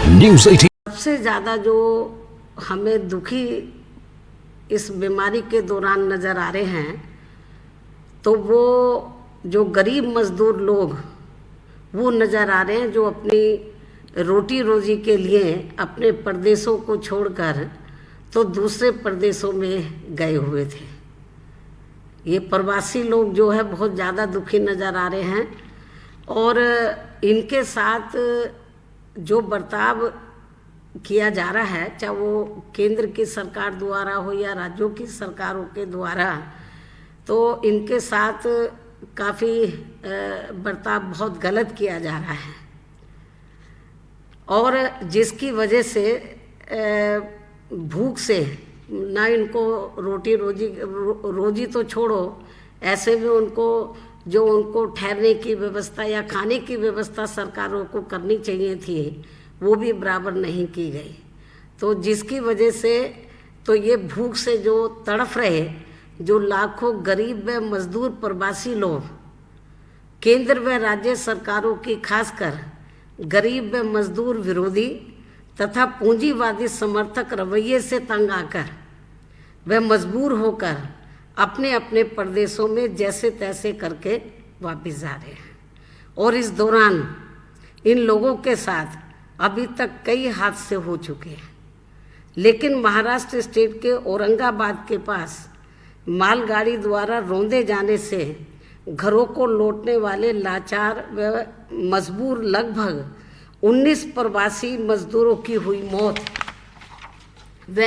News 18। सबसे ज़्यादा जो हमें दुखी इस बीमारी के दौरान नज़र आ रहे हैं तो वो जो गरीब मज़दूर लोग वो नज़र आ रहे हैं, जो अपनी रोटी रोजी के लिए अपने प्रदेशों को छोड़कर तो दूसरे प्रदेशों में गए हुए थे। ये प्रवासी लोग जो है बहुत ज़्यादा दुखी नज़र आ रहे हैं और इनके साथ जो बर्ताव किया जा रहा है, चाहे वो केंद्र की सरकार द्वारा हो या राज्यों की सरकारों के द्वारा, तो इनके साथ काफ़ी बर्ताव बहुत गलत किया जा रहा है और जिसकी वजह से भूख से ना इनको रोटी रोजी तो छोड़ो, ऐसे में उनको ठहरने की व्यवस्था या खाने की व्यवस्था सरकारों को करनी चाहिए थी, वो भी बराबर नहीं की गई। तो जिसकी वजह से तो ये भूख से जो तड़फ रहे, जो लाखों गरीब व मजदूर प्रवासी लोग केंद्र व राज्य सरकारों की खासकर गरीब व मजदूर विरोधी तथा पूंजीवादी समर्थक रवैये से तंग आकर व मजबूर होकर अपने अपने प्रदेशों में जैसे तैसे करके वापस जा रहे हैं। और इस दौरान इन लोगों के साथ अभी तक कई हादसे हो चुके हैं, लेकिन महाराष्ट्र स्टेट के औरंगाबाद के पास मालगाड़ी द्वारा रौंदे जाने से घरों को लौटने वाले लाचार व मजबूर लगभग 19 प्रवासी मजदूरों की हुई मौत व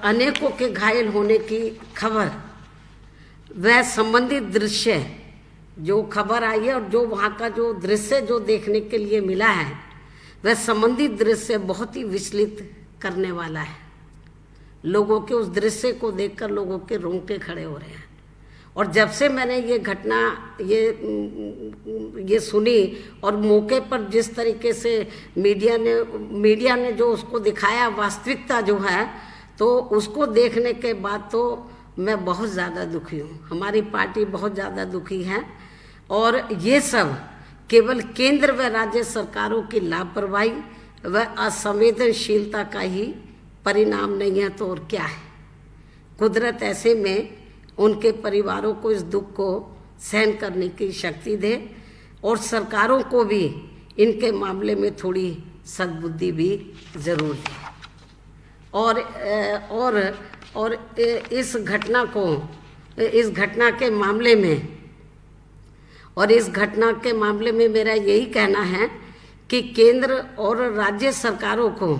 अनेकों के घायल होने की खबर व संबंधित दृश्य जो खबर आई है और जो वहाँ का जो दृश्य जो देखने के लिए मिला है, वह संबंधित दृश्य बहुत ही विचलित करने वाला है। लोगों के उस दृश्य को देखकर लोगों के रोंगटे खड़े हो रहे हैं। और जब से मैंने ये घटना ये सुनी और मौके पर जिस तरीके से मीडिया ने जो उसको दिखाया, वास्तविकता जो है, तो उसको देखने के बाद तो मैं बहुत ज़्यादा दुखी हूँ। हमारी पार्टी बहुत ज़्यादा दुखी है और ये सब केवल केंद्र व राज्य सरकारों की लापरवाही व असंवेदनशीलता का ही परिणाम नहीं है तो और क्या है। कुदरत ऐसे में उनके परिवारों को इस दुख को सहन करने की शक्ति दे और सरकारों को भी इनके मामले में थोड़ी सद्बुद्धि भी जरूर दे। और इस घटना के मामले में मेरा यही कहना है कि केंद्र और राज्य सरकारों को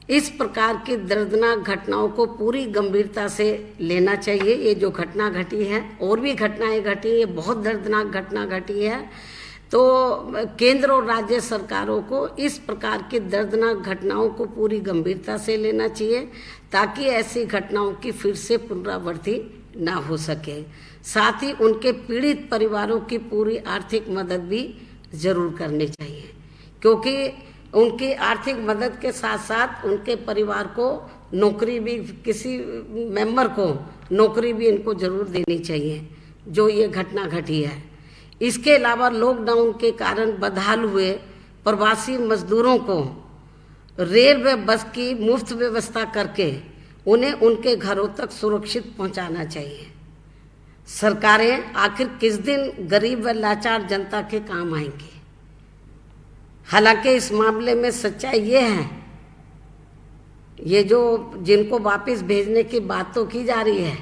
इस प्रकार की दर्दनाक घटनाओं को पूरी गंभीरता से लेना चाहिए। ये जो घटना घटी है, और भी घटनाएं घटी, ये बहुत दर्दनाक घटना घटी है, तो केंद्र और राज्य सरकारों को इस प्रकार की दर्दनाक घटनाओं को पूरी गंभीरता से लेना चाहिए ताकि ऐसी घटनाओं की फिर से पुनरावृत्ति ना हो सके। साथ ही उनके पीड़ित परिवारों की पूरी आर्थिक मदद भी जरूर करनी चाहिए, क्योंकि उनकी आर्थिक मदद के साथ साथ उनके परिवार को नौकरी भी, किसी मेंबर को नौकरी भी इनको जरूर देनी चाहिए जो ये घटना घटी है। इसके अलावा लॉकडाउन के कारण बदहाल हुए प्रवासी मजदूरों को रेल व बस की मुफ्त व्यवस्था करके उन्हें उनके घरों तक सुरक्षित पहुंचाना चाहिए। सरकारें आखिर किस दिन गरीब व लाचार जनता के काम आएंगी। हालांकि इस मामले में सच्चाई ये है, ये जो जिनको वापस भेजने की बात तो की जा रही है,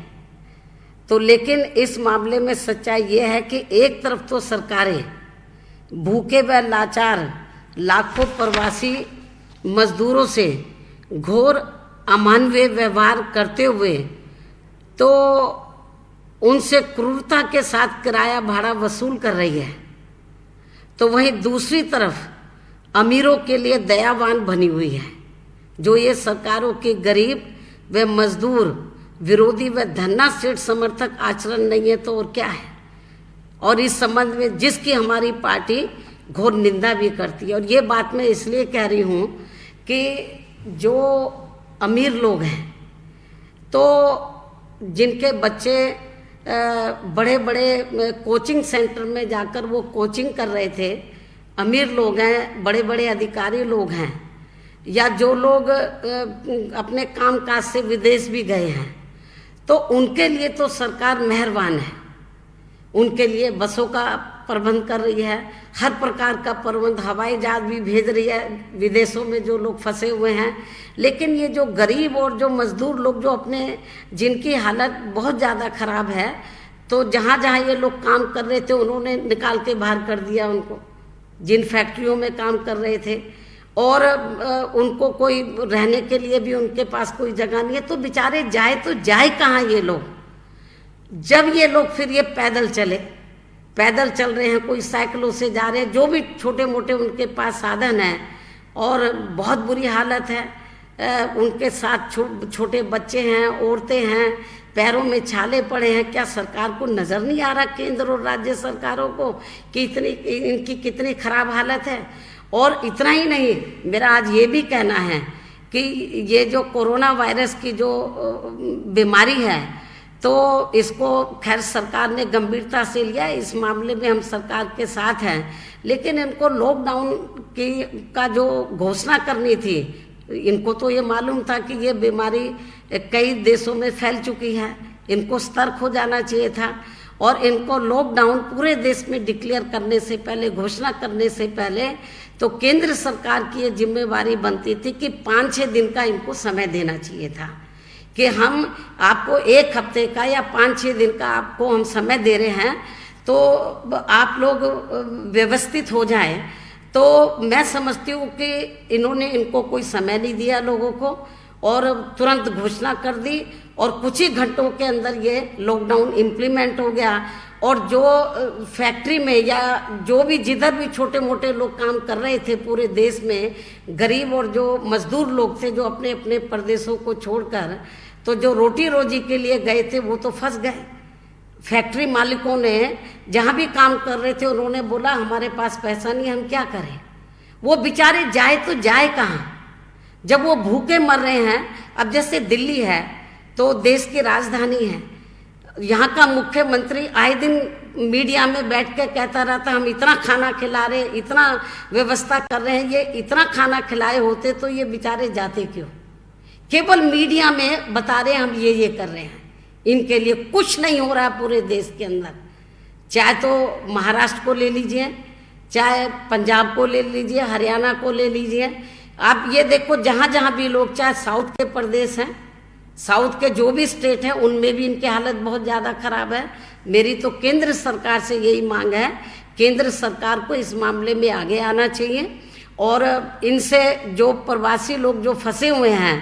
तो लेकिन इस मामले में सच्चाई ये है कि एक तरफ तो सरकारें भूखे व लाचार लाखों प्रवासी मजदूरों से घोर अमानवीय व्यवहार करते हुए तो उनसे क्रूरता के साथ किराया भाड़ा वसूल कर रही है, तो वहीं दूसरी तरफ अमीरों के लिए दयावान बनी हुई है, जो ये सरकारों के गरीब व मजदूर विरोधी व धन्ना सेठ समर्थक आचरण नहीं है तो और क्या है। और इस संबंध में जिसकी हमारी पार्टी घोर निंदा भी करती है। और ये बात मैं इसलिए कह रही हूँ कि जो अमीर लोग हैं, तो जिनके बच्चे बड़े बड़े कोचिंग सेंटर में जाकर वो कोचिंग कर रहे थे, अमीर लोग हैं, बड़े बड़े अधिकारी लोग हैं, या जो लोग अपने काम काज से विदेश भी गए हैं, तो उनके लिए तो सरकार मेहरबान है। उनके लिए बसों का प्रबंध कर रही है, हर प्रकार का प्रबंध, हवाई जहाज भी भेज रही है विदेशों में जो लोग फंसे हुए हैं। लेकिन ये जो गरीब और जो मजदूर लोग जो अपने, जिनकी हालत बहुत ज़्यादा खराब है, तो जहाँ जहाँ ये लोग काम कर रहे थे उन्होंने निकाल के बाहर कर दिया उनको, जिन फैक्ट्रियों में काम कर रहे थे, और उनको कोई रहने के लिए भी उनके पास कोई जगह नहीं है। तो बेचारे जाए तो जाए कहाँ ये लोग, जब ये लोग फिर ये पैदल चल रहे हैं, कोई साइकिलों से जा रहे हैं, जो भी छोटे मोटे उनके पास साधन है, और बहुत बुरी हालत है। उनके साथ छोटे बच्चे हैं, औरतें हैं, पैरों में छाले पड़े हैं। क्या सरकार को नज़र नहीं आ रहा, केंद्र और राज्य सरकारों को, कि इनकी कितनी खराब हालत है? और इतना ही नहीं, मेरा आज ये भी कहना है कि ये जो कोरोना वायरस की जो बीमारी है, तो इसको खैर सरकार ने गंभीरता से लिया, इस मामले में हम सरकार के साथ हैं। लेकिन इनको लॉकडाउन का जो घोषणा करनी थी, इनको तो ये मालूम था कि ये बीमारी कई देशों में फैल चुकी है, इनको सतर्क हो जाना चाहिए था। और इनको लॉकडाउन पूरे देश में डिक्लेयर करने से पहले, घोषणा करने से पहले, तो केंद्र सरकार की ये जिम्मेवारी बनती थी कि 5-6 दिन का इनको समय देना चाहिए था, कि हम आपको 1 हफ्ते का या 5-6 दिन का आपको हम समय दे रहे हैं, तो आप लोग व्यवस्थित हो जाएं। तो मैं समझती हूँ कि इनको कोई समय नहीं दिया लोगों को, और तुरंत घोषणा कर दी, और कुछ ही घंटों के अंदर ये लॉकडाउन इम्प्लीमेंट हो गया। और जो फैक्ट्री में या जो भी जिधर भी छोटे मोटे लोग काम कर रहे थे पूरे देश में, गरीब और जो मजदूर लोग थे जो अपने अपने प्रदेशों को छोड़कर, तो जो रोटी रोजी के लिए गए थे वो तो फंस गए। फैक्ट्री मालिकों ने जहाँ भी काम कर रहे थे उन्होंने बोला हमारे पास पैसा नहीं, हम क्या करें? वो बेचारे जाए तो जाए कहाँ, जब वो भूखे मर रहे हैं। अब जैसे दिल्ली है तो देश की राजधानी है, यहाँ का मुख्यमंत्री आए दिन मीडिया में बैठ के कहता रहता हम इतना खाना खिला रहे, इतना व्यवस्था कर रहे हैं। ये इतना खाना खिलाए होते तो ये बेचारे जाते क्यों? केवल मीडिया में बता रहे हम ये कर रहे हैं, इनके लिए कुछ नहीं हो रहा पूरे देश के अंदर। चाहे तो महाराष्ट्र को ले लीजिए, चाहे पंजाब को ले लीजिए, हरियाणा को ले लीजिए, आप ये देखो जहाँ जहाँ भी लोग, चाहे साउथ के प्रदेश हैं, साउथ के जो भी स्टेट हैं, उनमें भी इनकी हालत बहुत ज़्यादा खराब है। मेरी तो केंद्र सरकार से यही मांग है, केंद्र सरकार को इस मामले में आगे आना चाहिए, और इनसे जो प्रवासी लोग जो फंसे हुए हैं,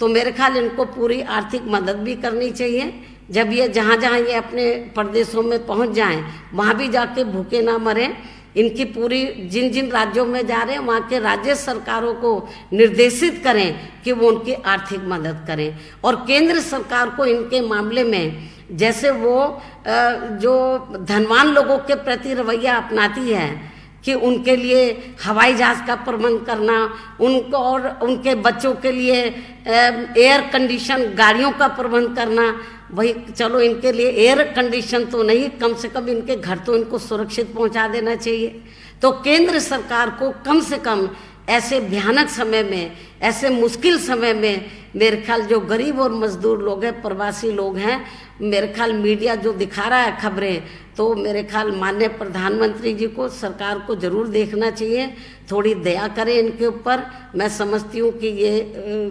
तो मेरे ख्याल इनको पूरी आर्थिक मदद भी करनी चाहिए। जब ये जहाँ जहाँ ये अपने प्रदेशों में पहुँच जाएं, वहाँ भी जाके भूखे ना मरें। इनकी पूरी जिन जिन राज्यों में जा रहे हैं वहाँ के राज्य सरकारों को निर्देशित करें कि वो उनकी आर्थिक मदद करें, और केंद्र सरकार को इनके मामले में जैसे वो जो धनवान लोगों के प्रति रवैया अपनाती है कि उनके लिए हवाई जहाज का प्रबंध करना, उनको और उनके बच्चों के लिए एयर कंडीशन गाड़ियों का प्रबंध करना, वही चलो इनके लिए एयर कंडीशन तो नहीं, कम से कम इनके घर तो इनको सुरक्षित पहुंचा देना चाहिए। तो केंद्र सरकार को कम से कम ऐसे भयानक समय में, ऐसे मुश्किल समय में, मेरे ख्याल जो गरीब और मजदूर लोग हैं, प्रवासी लोग हैं, मेरे ख्याल मीडिया जो दिखा रहा है खबरें, तो मेरे ख्याल माननीय प्रधानमंत्री जी को, सरकार को जरूर देखना चाहिए, थोड़ी दया करें इनके ऊपर। मैं समझती हूँ कि ये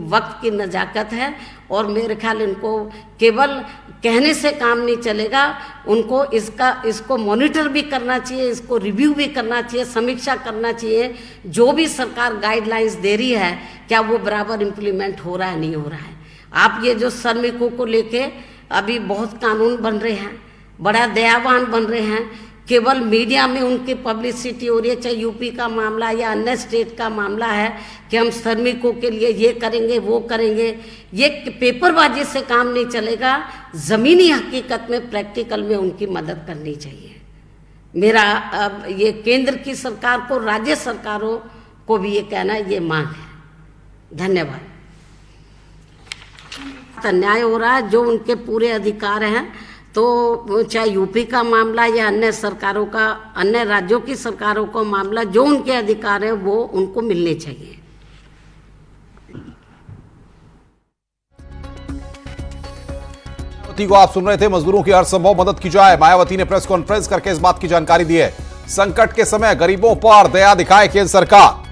वक्त की नजाकत है, और मेरे ख्याल इनको केवल कहने से काम नहीं चलेगा, उनको इसको मॉनिटर भी करना चाहिए, इसको रिव्यू भी करना चाहिए, समीक्षा करना चाहिए। जो भी सरकार गाइडलाइंस दे रही है क्या वो बराबर इम्प्लीमेंट हो रहा है, नहीं हो रहा है। आप ये जो श्रमिकों को लेके अभी बहुत कानून बन रहे हैं, बड़ा दयावान बन रहे हैं, केवल मीडिया में उनकी पब्लिसिटी हो रही है, चाहे यूपी का मामला या अन्य स्टेट का मामला है कि हम श्रमिकों के लिए ये करेंगे वो करेंगे। ये पेपरबाजी से काम नहीं चलेगा, ज़मीनी हकीकत में प्रैक्टिकल में उनकी मदद करनी चाहिए। मेरा अब ये केंद्र की सरकार को, राज्य सरकारों को भी ये कहना, ये मांग है। धन्यवाद। अन्याय हो रहा है, जो उनके पूरे अधिकार हैं तो चाहे यूपी का मामला या अन्य सरकारों का, अन्य राज्यों की सरकारों का मामला, जो उनके अधिकार है वो उनको मिलने चाहिए। मायावती को आप सुन रहे थे। मजदूरों की हर संभव मदद की जाए, मायावती ने प्रेस कॉन्फ्रेंस करके इस बात की जानकारी दी है। संकट के समय गरीबों पर दया दिखाए केंद्र सरकार।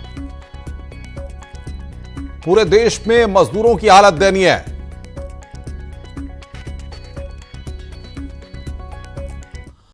पूरे देश में मजदूरों की हालत दयनीय है।